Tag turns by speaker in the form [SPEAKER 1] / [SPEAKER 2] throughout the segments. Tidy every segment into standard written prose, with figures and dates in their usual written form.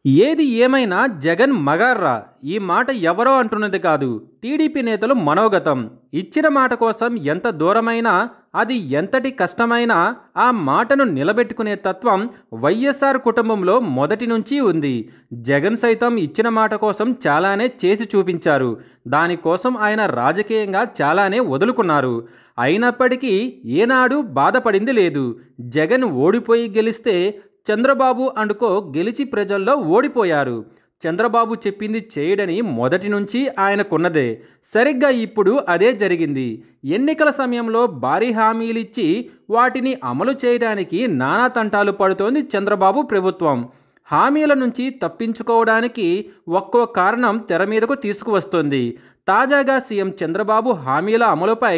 [SPEAKER 1] ఏది ఏమైనా జగన్ మగార్రా ఈ మాట ఎవరో అంటున్నది కాదు. టీడీపీ నేతలు మనోగతం. ఇచ్చిన మాట కోసం ఎంత దూరమైనా, అది ఎంతటి కష్టమైనా ఆ మాటను నిలబెట్టుకునే తత్వం వైఎస్ఆర్ కుటుంబంలో మొదటి నుంచి ఉంది. జగన్ సైతం ఇచ్చిన మాట కోసం చాలానే చేసి చూపించారు. దానికోసం ఆయన రాజకీయంగా చాలానే వదులుకున్నారు. అయినప్పటికీ ఏనాడు బాధపడింది లేదు. జగన్ ఓడిపోయి గెలిస్తే చంద్రబాబు అనుకో గెలిచి ప్రజల్లో ఓడిపోయారు. చంద్రబాబు చెప్పింది చేయడని మొదటి నుంచి ఆయనకున్నదే. సరిగ్గా ఇప్పుడు అదే జరిగింది. ఎన్నికల సమయంలో భారీ హామీలిచ్చి వాటిని అమలు చేయడానికి నానా తంటాలు పడుతోంది చంద్రబాబు ప్రభుత్వం. హామీల నుంచి తప్పించుకోవడానికి ఒక్కో కారణం తెర మీదకు తీసుకువస్తోంది. తాజాగా సీఎం చంద్రబాబు హామీల అమలుపై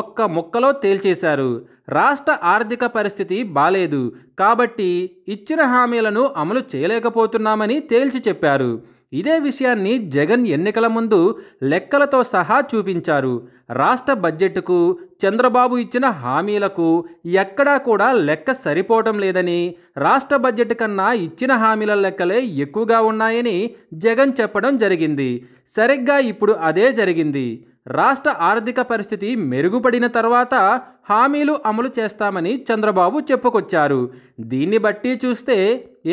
[SPEAKER 1] ఒక్క ముక్కలో తేల్చేశారు. రాష్ట్ర ఆర్థిక పరిస్థితి బాలేదు కాబట్టి ఇచ్చిన హామీలను అమలు చేయలేకపోతున్నామని తేల్చి చెప్పారు. ఇదే విషయాన్ని జగన్ ఎన్నికల ముందు లెక్కలతో సహా చూపించారు. రాష్ట్ర బడ్జెట్కు చంద్రబాబు ఇచ్చిన హామీలకు ఎక్కడా కూడా లెక్క సరిపోవటం లేదని, రాష్ట్ర బడ్జెట్ కన్నా ఇచ్చిన హామీల లెక్కలే ఎక్కువగా ఉన్నాయని జగన్ చెప్పడం జరిగింది. సరిగ్గా ఇప్పుడు అదే జరిగింది. రాష్ట్ర ఆర్థిక పరిస్థితి మెరుగుపడిన తర్వాత హామీలు అమలు చేస్తామని చంద్రబాబు చెప్పుకొచ్చారు. దీన్ని బట్టి చూస్తే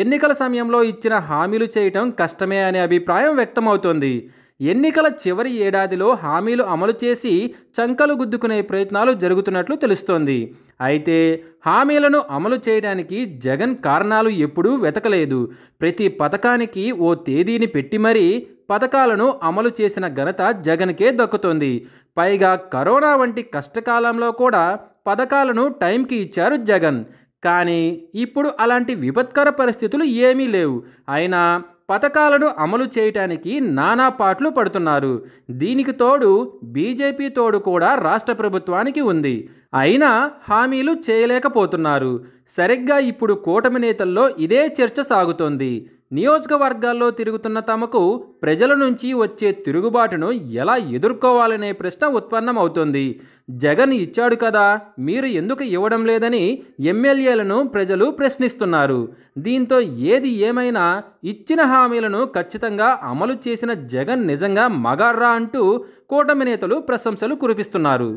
[SPEAKER 1] ఎన్నికల సమయంలో ఇచ్చిన హామీలు చేయటం కష్టమే అనే అభిప్రాయం వ్యక్తమవుతోంది. ఎన్నికల చివరి ఏడాదిలో హామీలు అమలు చేసి చంకలు గుద్దుకునే ప్రయత్నాలు జరుగుతున్నట్లు తెలుస్తోంది. అయితే హామీలను అమలు చేయడానికి జగన్ కారణాలు ఎప్పుడూ వెతకలేదు. ప్రతి పథకానికి ఓ తేదీని పెట్టి మరీ పథకాలను అమలు చేసిన ఘనత జగన్కే దక్కుతోంది. పైగా కరోనా వంటి కష్టకాలంలో కూడా పథకాలను టైంకి ఇచ్చారు జగన్. కానీ ఇప్పుడు అలాంటి విపత్కర పరిస్థితులు ఏమీ లేవు. అయినా పథకాలను అమలు చేయటానికి నానా పాట్లు పడుతున్నారు. దీనికి తోడు బీజేపీ తోడు కూడా రాష్ట్ర ప్రభుత్వానికి ఉంది. అయినా హామీలు చేయలేకపోతున్నారు. సరిగ్గా ఇప్పుడు కూటమి నేతల్లో ఇదే చర్చ సాగుతోంది. నియోజకవర్గాల్లో తిరుగుతున్న తమకు ప్రజల నుంచి వచ్చే తిరుగుబాటును ఎలా ఎదుర్కోవాలనే ప్రశ్న ఉత్పన్నమవుతోంది. జగన్ ఇచ్చాడు కదా, మీరు ఎందుకు ఇవ్వడం లేదని ఎమ్మెల్యేలను ప్రజలు ప్రశ్నిస్తున్నారు. దీంతో ఏది ఏమైనా ఇచ్చిన హామీలను ఖచ్చితంగా అమలు చేసిన జగన్ నిజంగా మగార్రా అంటూ కూటమి నేతలు ప్రశంసలు కురిపిస్తున్నారు.